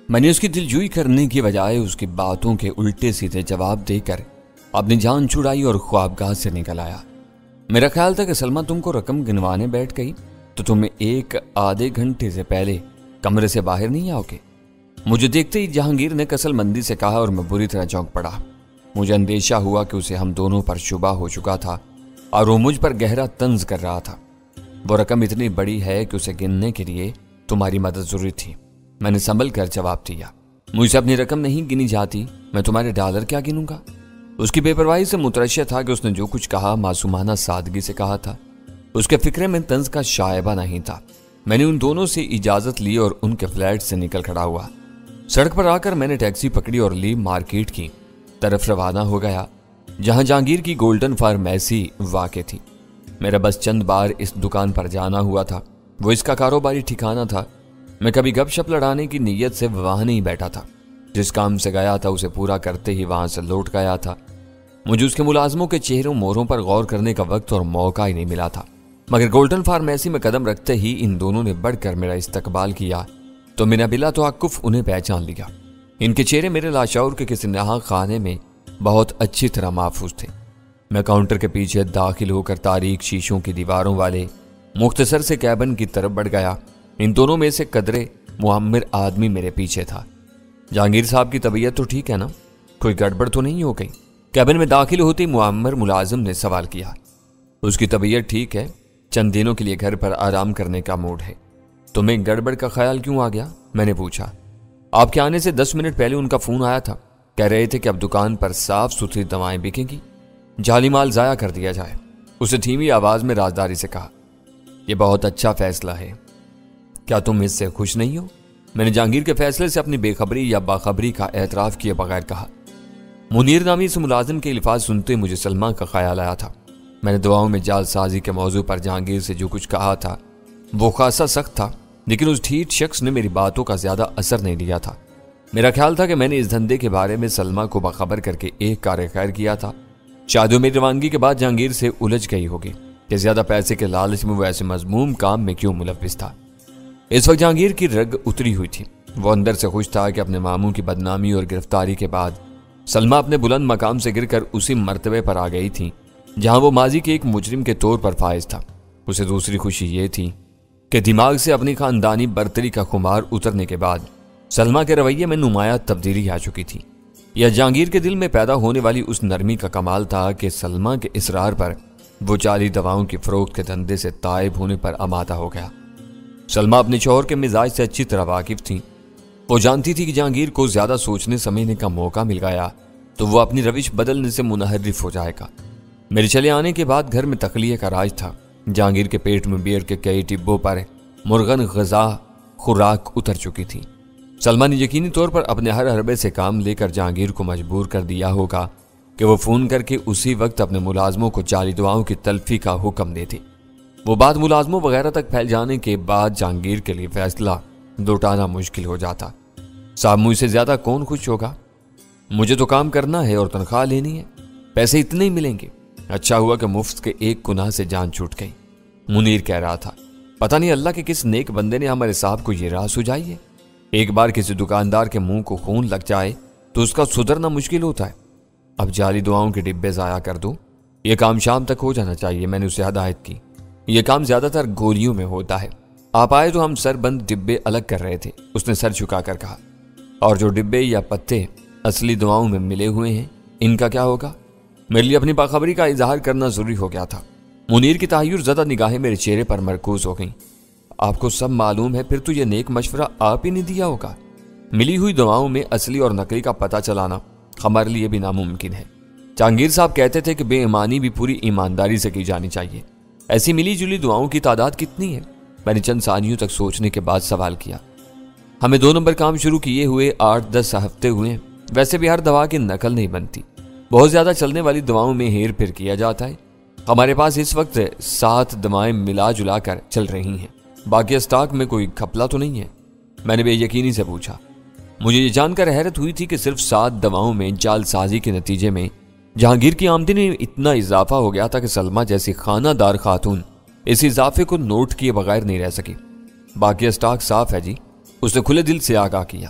میں نے اس کی دلجوئی کرنے کی بجائے اس کی باتوں کے الٹے سیدھے جواب دے کر اپنی جان چھڑائی اور خوابگاہ سے نکل آیا۔ میرا خیال تھا کہ سلمہ تم کو رقم گنوانے بیٹھ گئی تو تم ایک آدھے گھنٹے سے پہلے کمرے سے باہر نہیں آؤ گے۔ مجھے دیکھتے ہی جہانگیر نے کسل مندی سے کہا اور میں بری طرح چونک پڑا۔ مجھے اندیشہ ہوا کہ اسے ہم دونوں پر شبہ ہو چکا تھا اور وہ مجھ پر گہرا طنز کر رہا تھا۔ وہ رقم اتنی بڑی ہے کہ اسے گننے کے لیے تمہاری مدد ضروری تھی۔ میں نے سنبھل کر جواب دیا، مجھ سے اپنی رقم نہیں گنی جاتی، میں تمہارے ڈالر کیا گنوں گا؟ اس کی بے پرواہی سے مترشح تھا کہ اس نے جو کچھ کہا معصومانہ سادگی سے کہا تھا۔ اس کے فکرے میں طنز کا شائبہ نہیں تھا۔ میں نے ان دونوں سے اجازت لی اور ان کے فلیٹ سے نکل کھڑا ہوا۔ سڑک پر آ کر میں نے ٹیکسی پکڑی اور لی مارکیٹ کی طرف روانہ ہو گیا، جہاں جہانگیر کی گولڈن فارمیسی واقع تھی۔ میرا بس چند بار اس دکان پر جانا ہوا تھا۔ وہ اس کا کاروباری ٹھکانہ تھا۔ میں کبھی گپ شپ لڑانے کی نیت سے وہاں نہیں بیٹھا تھا۔ جس کام سے گیا تھا اسے پورا کرتے ہی وہاں سے لوٹ گیا تھا۔ مجھے اس کے ملازموں کے چہروں موروں پر غور کرنے کا وقت اور موقع ہی نہیں ملا تھا، مگر گولڈن فارمیسی میں قدم رکھتے ہی ان دونوں نے بڑھ کر میرا استقبال کیا تو میں نے بلا توقف انہیں پہچان لیا۔ ان کے چہرے میرے لاشعور کے کسی نہا خانے میں بہت اچھی طرح محفوظ تھے۔ میں کاؤنٹر کے پیچھے داخل ہو کر تاریک شیشوں کی دیواروں والے مختصر سے کیبن کی طرف بڑھ گیا۔ ان دونوں میں سے قدرے معمر آدمی میرے پیچھے تھا۔ جہانگیر صاحب کی طبیعت تو ٹھیک ہے نا؟ کوئی گڑبڑ تو نہیں ہو گئی؟ کیبن میں داخل ہوتے معمر ملازم نے سوال کیا۔ اس کی طبیعت ٹھیک ہے، چند دنوں کے لیے گھر پر آرام کرنے کا موڈ ہے۔ تمہیں گڑبڑ کا خیال کیوں آ گیا؟ میں نے پوچھا۔ آپ کے آنے سے 10 منٹ پہلے ان کا فون آیا تھا، کہہ رہے تھے کہ اب دکان پر صاف ستھری دوائیں بکیں گی، جعلی مال ضائع کر دیا جائے۔ اسے دھیمی آواز میں رازداری سے کہا، یہ بہت اچھا فیصلہ ہے، کیا تم اس سے خوش نہیں ہو؟ میں نے جہانگیر کے فیصلے سے اپنی بے خبری یا باخبری کا اعتراف کیے بغیر کہا۔ منیر نامی اس ملازم کے الفاظ سنتے مجھے سلمہ کا خیال آیا تھا۔ میں نے دعاؤں میں جال سازی کے موضوع پر جہانگیر سے جو کچھ کہا تھا وہ خاصا سخت تھا، لیکن اس ڈھیٹ شخص نے میری باتوں کا زیادہ اثر نہیں لیا تھا۔ میرا خیال تھا کہ میں نے اس دھندے کے بارے میں سلمہ کو باخبر کر کے ایک کار خیر کیا تھا۔ شاید وہ میری روانگی کے بعد جہانگیر سے الجھ گئی ہوگی کہ زیادہ پیسے کے لالچ میں وہ ایسے مذموم کام میں کیوں ملوث تھا۔ اس وقت جہانگیر کی رگ اتری ہوئی تھی۔ وہ اندر سے خوش تھا کہ اپنے ماموں کی بدنامی اور گرفتاری کے بعد سلمہ اپنے بلند مقام سے گر کر اسی مرتبے پر آ گئی تھی جہاں وہ ماضی کے ایک مجرم کے طور پر فائز تھا۔ اسے دوسری خوشی یہ تھی کہ دماغ سے اپنی خاندانی برتری کا خمار اترنے کے بعد سلمہ کے رویے میں نمایاں تبدیلی آ چکی تھی۔ یہ جہانگیر کے دل میں پیدا ہونے والی اس نرمی کا کمال تھا کہ سلمہ کے اصرار پر وہ جعلی دواؤں کی فروخت کے دھندے سے تائب ہونے پر آمادہ ہو گیا۔ سلمہ اپنے شوہر کے مزاج سے اچھی طرح واقف تھی۔ وہ جانتی تھی کہ جہانگیر کو زیادہ سوچنے سمجھنے کا موقع مل گیا تو وہ اپنی روش بدلنے سے منحرف ہو جائے گا۔ میرے چلے آنے کے بعد گھر میں تخلیہ کا راج تھا۔ جہانگیر کے پیٹ میں بیئر کے کئی ڈبوں پر مرغن غذا خوراک اتر چکی تھی۔ سلمہ نے یقینی طور پر اپنے ہر حربے سے کام لے کر جہانگیر کو مجبور کر دیا ہوگا کہ وہ فون کر کے اسی وقت اپنے ملازموں کو جعلی دواؤں کی تلفی کا حکم دے دے۔ وہ بات ملازموں وغیرہ تک پھیل جانے کے بعد جہانگیر کے لیے فیصلہ لوٹانا مشکل ہو جاتا۔ صاحب مجھ سے زیادہ کون خوش ہوگا؟ مجھے تو کام کرنا ہے اور تنخواہ لینی ہے، پیسے اتنے ہی ملیں گے۔ اچھا ہوا کہ مفت کے ایک گناہ سے جان چھوٹ گئی۔ منیر کہہ رہا تھا، پتہ نہیں اللہ کے کس نیک بندے نے ہمارے صاحب کو یہ راہ سجائی ہے۔ ایک بار کسی دکاندار کے منہ کو خون لگ جائے تو اس کا سدھرنا مشکل ہوتا ہے۔ اب جعلی دواؤں کے ڈبے ضائع کر دو، یہ کام شام تک ہو جانا چاہیے۔ میں نے اسے ہدایت کی، یہ کام زیادہ تر گولیوں میں ہوتا ہے۔ آپ آئے تو ہم سر بند ڈبے الگ کر رہے تھے۔ اس نے سر جھکا کر کہا، اور جو ڈبے یا پتے اصلی دواؤں میں ملے ہوئے ہیں ان کا کیا ہوگا؟ میرے لیے اپنی باخبری کا اظہار کرنا ضروری ہو گیا تھا۔ منیر کی تحیر زدہ نگاہیں میرے چہرے پر مرکوز ہو گئیں۔ آپ کو سب معلوم ہے، پھر تو یہ نیک مشورہ آپ ہی نے دیا ہوگا۔ ملی ہوئی دواؤں میں اصلی اور نقلی کا پتہ چلانا ہمارے لیے بھی ناممکن ہے۔ جہانگیر صاحب کہتے تھے کہ بے ایمانی بھی پوری ایمانداری سے کی جانی چاہیے۔ ایسی ملی جلی دواؤں کی تعداد کتنی ہے؟ میں نے چند ثانیوں تک سوچنے کے بعد سوال کیا۔ ہمیں 2 نمبر کام شروع کیے ہوئے 8-10 ہفتے ہوئے ہیں۔ ویسے بھی ہر دوا کی نقل نہیں بنتی، بہت زیادہ چلنے والی دواؤں میں ہیر پھیر کیا جاتا ہے۔ ہمارے پاس اس وقت 7 دوائیں ملا جلا کر چل رہی ہیں، باقی اسٹاک میں کوئی کھپلا تو نہیں ہے؟ میں نے بے یقینی سے پوچھا۔ مجھے یہ جان کر حیرت ہوئی تھی کہ صرف 7 دواؤں میں جعل سازی کے نتیجے میں جہانگیر کی آمدنی میں اتنا اضافہ ہو گیا تھا کہ سلمہ جیسی خانہ دار خاتون اس اضافے کو نوٹ کیے بغیر نہیں رہ سکی۔ باقی اسٹاک صاف ہے جی، اس نے کھلے دل سے آگاہ کیا۔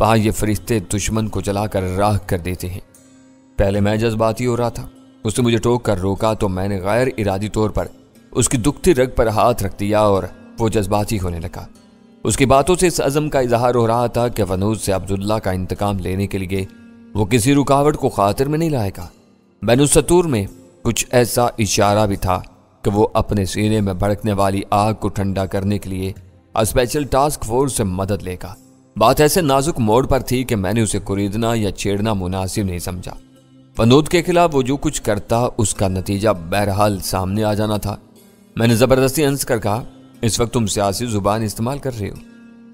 وہاں یہ فرشتے دشمن کو جلا کر راکھ کر دیتے ہیں۔ پہلے میں جذباتی ہو رہا تھا، اس نے مجھے ٹوک کر روکا تو میں نے غیر ارادی طور پر اس کی دکھتی رگ پر ہاتھ رکھ دیا اور وہ جذباتی ہونے لگا۔ اس کی باتوں سے اس عزم کا اظہار ہو رہا تھا کہ فنوز سے عبداللہ کا انتقام لینے کے لیے وہ کسی رکاوٹ کو خاطر میں نہیں لائے گا۔ بین السطور میں کچھ ایسا اشارہ بھی تھا کہ وہ اپنے سینے میں بھڑکنے والی آگ کو ٹھنڈا کرنے کے لیے اسپیشل ٹاسک فورس سے مدد لے گا۔ بات ایسے نازک موڑ پر تھی کہ میں نے اسے کوریدنا یا چھیڑنا مناسب نہیں سمجھا۔ فنود کے خلاف وہ جو کچھ کرتا اس کا نتیجہ بہرحال سامنے آ جانا تھا۔ میں نے زبردستی ہنس کر کہا، اس وقت تم سیاسی زبان استعمال کر رہے ہو۔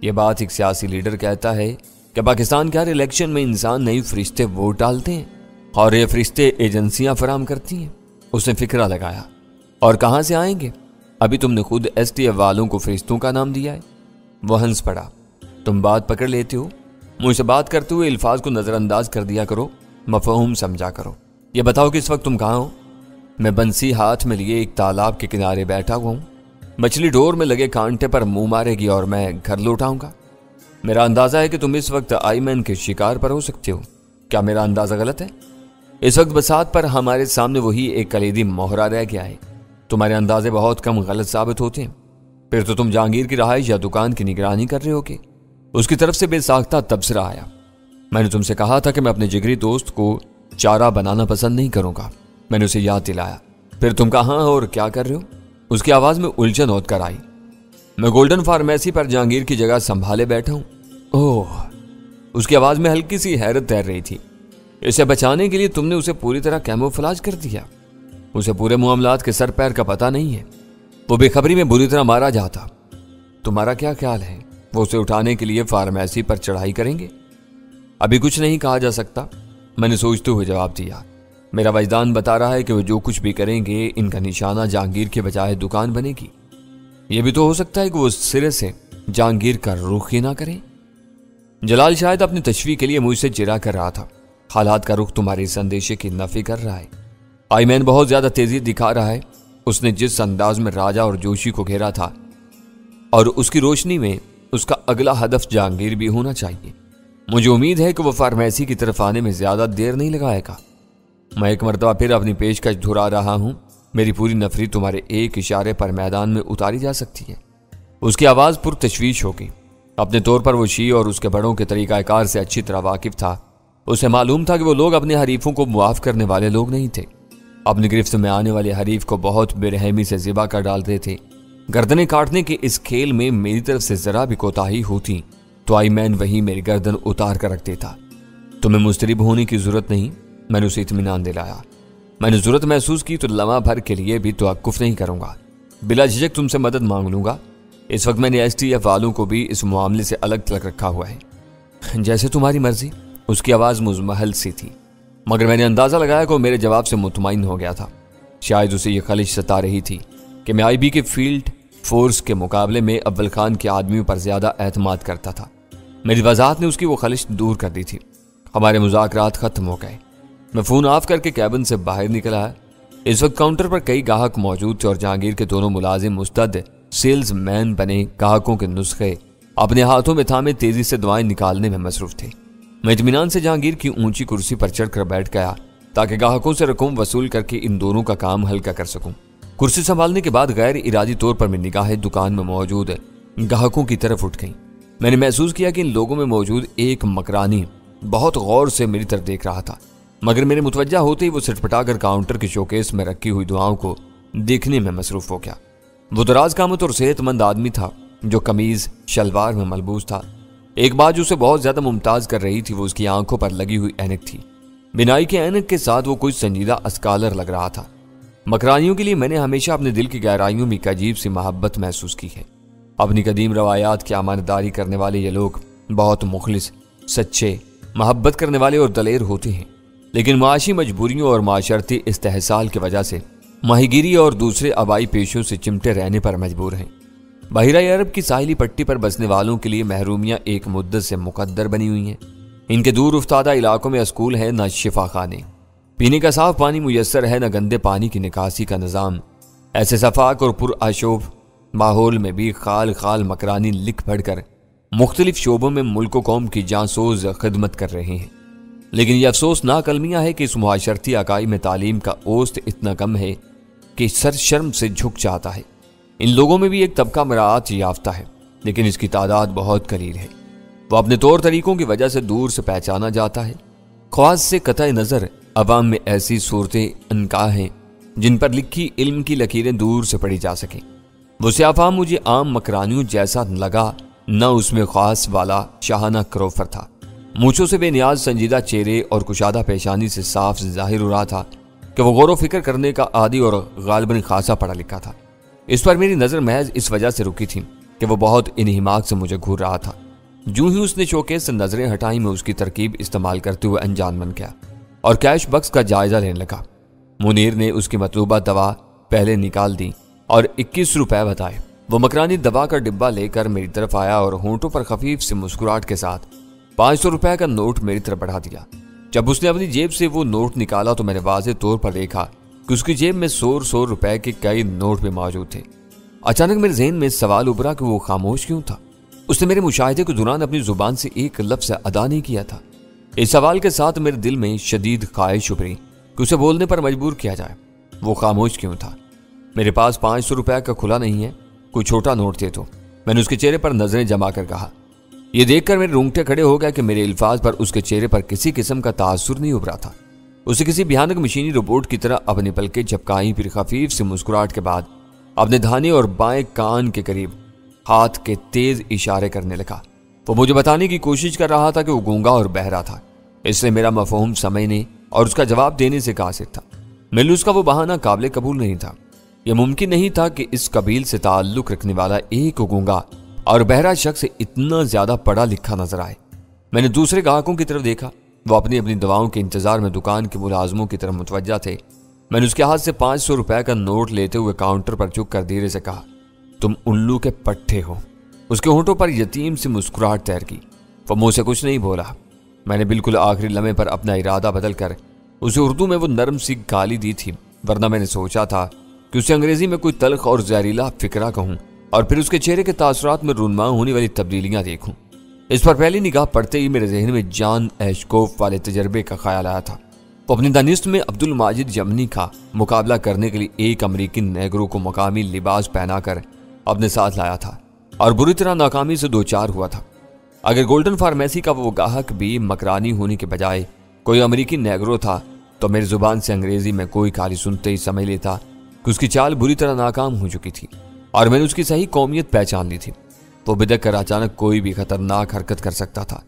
یہ بات ایک سیاسی لیڈر کہتا ہے کہ پاکستان کے ہر الیکشن میں انسان نہیں فرشتے ووٹ ڈالتے ہیں اور یہ فرشتے ایجنسیاں فراہم کرتی ہیں۔ اس نے فکرہ لگایا، اور کہاں سے آئیں گے؟ ابھی تم نے خود ایس ٹی ایف والوں کو فرشتوں کا نام دیا ہے۔ وہ ہنس پڑا، تم بات پکڑ لیتے ہو، مجھ سے بات کرتے ہوئے الفاظ کو نظر انداز کر دیا کرو، مفہوم سمجھا کرو۔ یہ بتاؤ کہ اس وقت تم کہاں ہو؟ میں بنسی ہاتھ میں لیے ایک تالاب کے کنارے بیٹھا ہوا ہوں۔ مچھلی ڈور میں لگے کانٹے پر منہ مارے گی اور میں گھر لوٹاؤں گا۔ میرا اندازہ ہے کہ تم اس وقت آئی مین کے شکار پر ہو سکتے ہو۔ کیا میرا اندازہ غلط ہے؟ اس وقت بساط پر ہمارے سامنے وہی ایک کلیدی موہرہ رہ گیا ہے۔ تمہارے اندازے بہت کم غلط ثابت ہوتے ہیں۔ پھر تو تم جہانگیر کی رہائش یا دکان کی نگرانی کر رہے ہو کہ؟ اس کی طرف سے بے ساختہ تبصرہ آیا۔ میں نے تم سے کہا تھا کہ میں اپنے جگری دوست کو چارہ بنانا پسند نہیں کروں گا۔ میں نے اسے یاد دلایا۔ پھر تم کہاں اور کیا کر رہے ہو؟ اس کی آواز میں الجھن ہوت کر آئی۔ میں گولڈن فارمیسی پر جہانگیر کی جگہ سنبھالے بیٹھا ہوں۔ اوہ، اس کی آواز میں ہلکی سی حیرت تیر رہی تھی۔ اسے بچانے کے لیے تم نے اسے پوری طرح کیموفلاج کر دیا۔ اسے پورے معاملات کے سر پیر کا پتہ نہیں ہے۔ وہ بے خبری میں بری طرح مارا جاتا۔ تمہارا کیا خیال ہے؟ وہ اسے اٹھانے کے لیے فارمیسی پر چڑھائی کریں گے؟ ابھی کچھ نہیں کہا جا سکتا، میں نے سوچتے ہوئے جواب دیا۔ میرا وجدان بتا رہا ہے کہ وہ جو کچھ بھی کریں گے ان کا نشانہ جہانگیر کے بجائے دکان بنے گی۔ یہ بھی تو ہو سکتا ہے کہ وہ سرے سے جہانگیر کا رخ ہی نہ کریں۔ جلال شاید اپنی تشویق کے لیے مجھ سے چرا کر رہا تھا۔ حالات کا رخ تمہارے اس اندیشے کی نفی کر رہا ہے۔ آئی مین بہت زیادہ تیزی دکھا رہا ہے۔ اس نے جس انداز میں راجہ اور جوشی کو گھیرا تھا اور اس کی روشنی میں اس کا اگلا ہدف جہانگیر بھی ہونا چاہیے۔ مجھے امید ہے کہ وہ فارمیسی کی طرف آنے میں زیادہ دیر نہیں لگائے گا۔ میں ایک مرتبہ پھر اپنی پیشکش دہرا رہا ہوں، میری پوری نفری تمہارے ایک اشارے پر میدان میں اتاری جا سکتی ہے۔ اس کی آواز پر تشویش ہو گئی۔ اپنے طور پر وہ شیع اور اس کے بڑوں کے طریقہ کار سے اچھی طرح واقف تھا۔ اسے معلوم تھا کہ وہ لوگ اپنے حریفوں کو معاف کرنے والے لوگ نہیں تھے۔ اپنی گرفت میں آنے والے حریف کو بہت بے رحمی سے ذبح کر ڈالتے تھے۔ گردنیں کاٹنے کے اس کھیل میں میری طرف سے ذرا بھی کوتاہی ہوتی تو آئی مین وہی میری گردن اتار کر رکھ دیتا۔ تمہیں مضطرب ہونے کی ضرورت نہیں، میں نے اسے اطمینان دلایا۔ میں نے ضرورت محسوس کی تو لمحہ بھر کے لیے بھی توقف نہیں کروں گا، بلا جھجک تم سے مدد مانگ لوں گا۔ اس وقت میں نے ایس ٹی ایف والوں کو بھی اس معاملے سے الگ تلک رکھا ہوا ہے۔ جیسے تمہاری مرضی۔ اس کی آواز مزمحل سی تھی، مگر میں نے اندازہ لگایا کہ وہ میرے جواب سے مطمئن ہو گیا تھا۔ شاید اسے یہ خلش ستا رہی تھی کہ میں آئی بی کے فیلڈ فورس کے مقابلے میں اول خان کے آدمیوں پر زیادہ اعتماد کرتا تھا۔ میری وضاحت نے اس کی وہ خلش دور کر دی تھی۔ ہمارے مذاکرات ختم ہو گئے۔ میں فون آف کر کے کیبن سے باہر نکل آیا۔ اس وقت کاؤنٹر پر کئی گاہک موجود تھے اور جہانگیر کے دونوں ملازم مستعد سیلز مین بنے گاہکوں کے نسخے اپنے ہاتھوں میں تھامے تیزی سے دعائیں نکالنے میں مصروف تھے۔ میں اطمینان سے جہانگیر کی اونچی کرسی پر چڑھ کر بیٹھ گیا تاکہ گاہکوں سے رقم وصول کر کے ان دونوں کا کام ہلکا کر سکوں۔ کرسی سنبھالنے کے بعد غیر ارادی طور پر میری نگاہیں دکان میں موجود گاہکوں کی طرف اٹھ گئیں۔ میں نے محسوس کیا کہ ان لوگوں میں موجود ایک مکرانی بہت غور سے میری طرف دیکھ رہا تھا، مگر میرے متوجہ ہوتے ہی وہ سٹپٹا کر کاؤنٹر کے شوکیس میں رکھی ہوئی دعاؤں کو دیکھنے میں مصروف ہو گیا۔ وہ دراز قامت اور صحت مند آدمی تھا جو قمیض شلوار میں ملبوس تھا۔ ایک بات جو اسے بہت زیادہ ممتاز کر رہی تھی وہ اس کی آنکھوں پر لگی ہوئی اینک تھی۔ بینائی کے اینک کے ساتھ وہ کوئی سنجیدہ اسکالر لگ رہا تھا۔ مکرانیوں کے لیے میں نے ہمیشہ اپنے دل کی گہرائیوں میں ایک عجیب سی محبت محسوس کی ہے۔ اپنی قدیم روایات کی امانتداری کرنے والے یہ لوگ بہت مخلص، سچے، محبت کرنے والے اور دلیر ہوتے ہیں، لیکن معاشی مجبوریوں اور معاشرتی استحصال کی وجہ سے ماہی گیری اور دوسرے آبائی پیشوں سے چمٹے رہنے پر مجبور ہیں۔ بحیرہ عرب کی ساحلی پٹی پر بسنے والوں کے لیے محرومیاں ایک مدت سے مقدر بنی ہوئی ہیں۔ ان کے دور افتادہ علاقوں میں اسکول ہے، نہ شفا خانے، پینے کا صاف پانی میسر ہے، نہ گندے پانی کی نکاسی کا نظام۔ ایسے صفاق اور پر آشوب ماحول میں بھی خال خال مکرانی لکھ پڑھ کر مختلف شعبوں میں ملک و قوم کی جانسوز خدمت کر رہے ہیں، لیکن یہ افسوسناک المیہ ہے کہ اس معاشرتی اکائی میں تعلیم کا اوسط اتنا کم ہے کہ سر شرم سے جھک جاتا ہے۔ ان لوگوں میں بھی ایک طبقہ مراعات یافتہ ہے، لیکن اس کی تعداد بہت قلیل ہے۔ وہ اپنے طور طریقوں کی وجہ سے دور سے پہچانا جاتا ہے۔ خواص سے قطع نظر عوام میں ایسی صورتیں انکا ہیں جن پر لکھی علم کی لکیریں دور سے پڑھی جا سکیں۔ وہ سیاہ فام مجھے عام مکرانیوں جیسا لگا، نہ اس میں خواص والا شاہانہ کروفر تھا۔ مونچھوں سے بے نیاز سنجیدہ چہرے اور کشادہ پیشانی سے صاف ظاہر ہو رہا تھا کہ وہ غور و فکر کرنے کا عادی اور غالباً خاصا پڑھا لکھا تھا۔ اس پر میری نظر محض اس وجہ سے رکی تھی کہ وہ بہت انہماک سے مجھے گھور رہا تھا۔ جو ہی اس نے چوکے سے نظریں ہٹائیں میں اس کی ترکیب استعمال کرتے ہوئے انجان بن گیا اور کیش بکس کا جائزہ لینے لگا۔ منیر نے اس کی مطلوبہ دوا پہلے نکال دی اور 21 روپے بتائے۔ وہ مکرانی دوا کا ڈبہ لے کر میری طرف آیا اور ہونٹوں پر خفیف سے مسکراہٹ کے ساتھ 500 روپے کا نوٹ میری طرف بڑھا دیا۔ جب اس نے اپنی جیب سے وہ نوٹ نکالا تو میں نے واضح طور پر دیکھا کہ اس کی جیب میں 100 روپے کے کئی نوٹ بھی موجود تھے۔ اچانک میرے ذہن میں سوال ابھرا کہ وہ خاموش کیوں تھا؟ اس نے میرے مشاہدے کے دوران اپنی زبان سے ایک لفظ ادا نہیں کیا تھا۔ اس سوال کے ساتھ میرے دل میں شدید خواہش ابھری کہ اسے بولنے پر مجبور کیا جائے۔ وہ خاموش کیوں تھا؟ میرے پاس 500 روپے کا کھلا نہیں ہے، کوئی چھوٹا نوٹ دے تو، میں نے اس کے چہرے پر نظریں جما کر کہا۔ یہ دیکھ کر میرے رونگٹے کھڑے ہو گیا کہ میرے الفاظ پر اس کے چہرے پر کسی قسم کا تاثر نہیں ابھرا تھا۔ اسے کسی بھیانک مشینی روبوٹ کی طرح اپنی پلکیں جھپکائیں، پھر خفیف سے مسکراہٹ کے بعد اپنے دھانے اور بائیں کان کے قریب ہاتھ کے تیز اشارے کرنے لگا۔ وہ مجھے بتانے کی کوشش کر رہا تھا کہ وہ گونگا اور بہرا تھا، اس لیے میرا مفہوم سمجھنے اور اس کا جواب دینے سے قاصر تھا۔ میرے اس کا وہ بہانہ قابل قبول نہیں تھا۔ یہ ممکن نہیں تھا کہ اس قبیل سے تعلق رکھنے والا ایک گونگا اور بہرا شخص اتنا زیادہ پڑھا لکھا نظر آئے۔ میں نے دوسرے گاہکوں کی طرف دیکھا، وہ اپنی دواؤں کے انتظار میں دکان کے ملازموں کی طرف متوجہ تھے۔ میں نے اس کے ہاتھ سے 500 روپے کا نوٹ لیتے ہوئے کاؤنٹر پر جھک کر دھیرے سے کہا، تم الو کے پٹھے ہو۔ اس کے ہونٹوں پر یتیم سی مسکراہٹ تیر کی۔ وہ منہ سے کچھ نہیں بولا۔ میں نے بالکل آخری لمحے پر اپنا ارادہ بدل کر اسے اردو میں وہ نرم سی گالی دی تھی، ورنہ میں نے سوچا تھا کہ اسے انگریزی میں کوئی تلخ اور زہریلا فکرہ کہوں اور پھر اس کے چہرے کے تاثرات میں رونما ہونے والی تبدیلیاں دیکھوں۔ اس پر پہلی نگاہ پڑتے ہی میرے ذہن میں جان ایشکوف والے تجربے کا خیال آیا تھا۔ وہ اپنی دانست میں عبد الماجد یمنی کا مقابلہ کرنے کے لیے ایک امریکی نیگرو کو مقامی لباس پہنا کر اپنے ساتھ لایا تھا اور بری طرح ناکامی سے دوچار ہوا تھا۔ اگر گولڈن فارمیسی کا وہ گاہک بھی مکرانی ہونے کے بجائے کوئی امریکی نیگرو تھا تو میری زبان سے انگریزی میں کوئی کالی سنتے ہی سمجھ لیتا کہ اس کی چال بری طرح ناکام ہو چکی تھی اور میں نے اس کی صحیح قومیت پہچان لی تھی۔ وہ بدک کر اچانک کوئی بھی خطرناک حرکت کر سکتا تھا۔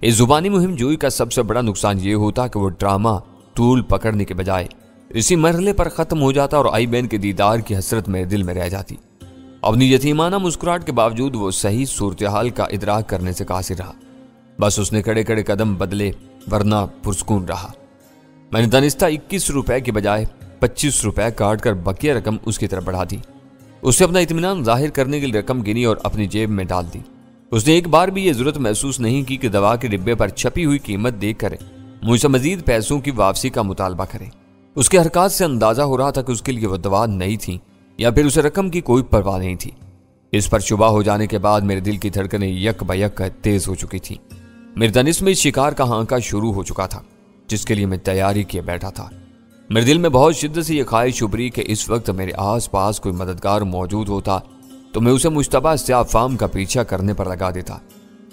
اس زبانی مہم جوئی کا سب سے بڑا نقصان یہ ہوتا کہ وہ ڈرامہ طول پکڑنے کے بجائے اسی مرحلے پر ختم ہو جاتا اور آئی بین کے دیدار کی حسرت میرے دل میں رہ جاتی۔ اپنی یتیمانہ مسکراہٹ کے باوجود وہ صحیح صورتحال کا ادراک کرنے سے قاصر رہا۔ بس اس نے کڑے کڑے قدم بدلے ورنہ پرسکون رہا۔ میں نے دانستہ 21 روپے کی بجائے 25 روپے کاٹ کر بقیہ رقم اس کی طرف بڑھا دی۔ اس سے اپنا اطمینان ظاہر کرنے کے لیے رقم گنی اور اپنی جیب میں ڈال دی۔ اس نے ایک بار بھی یہ ضرورت محسوس نہیں کی کہ دوا کے ڈبے پر چھپی ہوئی قیمت دیکھ کر مجھ سے مزید پیسوں کی واپسی کا مطالبہ کرے۔ اس کے حرکات سے اندازہ ہو رہا تھا کہ اس کے لیے وہ دوا نہیں تھی یا پھر اسے رقم کی کوئی پرواہ نہیں تھی۔ اس پر شبہ ہو جانے کے بعد میرے دل کی دھڑکنیں یک بیک تیز ہو چکی تھی۔ میرے دانست میں اس شکار کا ہانکا شروع ہو چکا تھا جس کے لیے میں تیاری کیے بیٹھا تھا۔ میرے دل میں بہت شدت سے یہ خواہش ابھری کہ اس وقت میرے آس پاس کوئی مددگار موجود ہوتا تو میں اسے مشتبہ سیاہ فام کا پیچھا کرنے پر لگا دیتا۔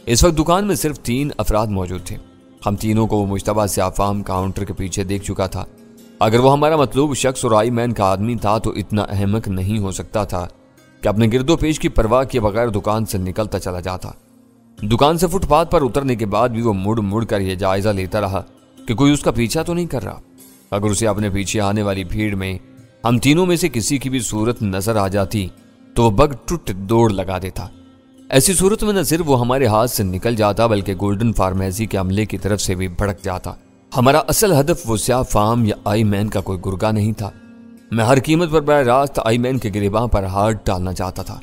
اس وقت دکان میں صرف 3 افراد موجود تھے۔ ہم تینوں کو وہ مشتبہ سیاہ فام کاؤنٹر کے پیچھے دیکھ چکا تھا۔ اگر وہ ہمارا مطلوب شخص اور آئی مین کا آدمی تھا تو اتنا احمق نہیں ہو سکتا تھا کہ اپنے گرد و پیش کی پرواہ کیے بغیر دکان سے نکلتا چلا جاتا۔ دکان سے فٹ پاتھ پر اترنے کے بعد بھی وہ مڑ مڑ کر یہ جائزہ لیتا رہا کہ کوئی اس کا پیچھا تو نہیں کر رہا۔ اگر اسے اپنے پیچھے آنے والی بھیڑ میں ہم تینوں میں سے کسی کی بھی صورت نظر آ جاتی تو وہ بگ ٹوٹ دوڑ لگا دیتا۔ ایسی صورت میں نہ صرف وہ ہمارے ہاتھ سے نکل جاتا بلکہ گولڈن فارمیسی کے عملے کی طرف سے بھی بھڑک جاتا۔ ہمارا اصل ہدف وہ سیاہ فام یا آئی مین کا کوئی گرگا نہیں تھا۔ میں ہر قیمت پر براہ راست آئی مین کے گریباں پر ہاتھ ڈالنا چاہتا تھا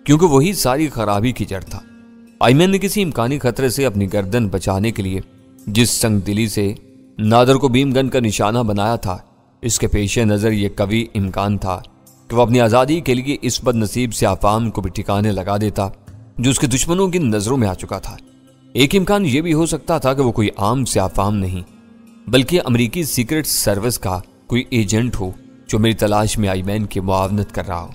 کیونکہ وہی ساری خرابی کی جڑ تھا۔ آئی مین نے کسی امکانی خطرے سے اپنی گردن بچانے کے لیے جس سنگ دلی سے نادر کو بیم گن کا نشانہ بنایا تھا، اس کے پیش نظر یہ قوی امکان تھا کہ وہ اپنی آزادی کے لیے اس بد نصیب سیاہ فام کو بھی ٹھکانے لگا دیتا جو اس کے دشمنوں کی نظروں میں آ چکا تھا۔ ایک امکان یہ بھی ہو سکتا تھا کہ وہ کوئی عام سیاہ فام نہیں بلکہ امریکی سیکرٹ سروس کا کوئی ایجنٹ ہو جو میری تلاش میں آئی مین کی معاونت کر رہا ہو۔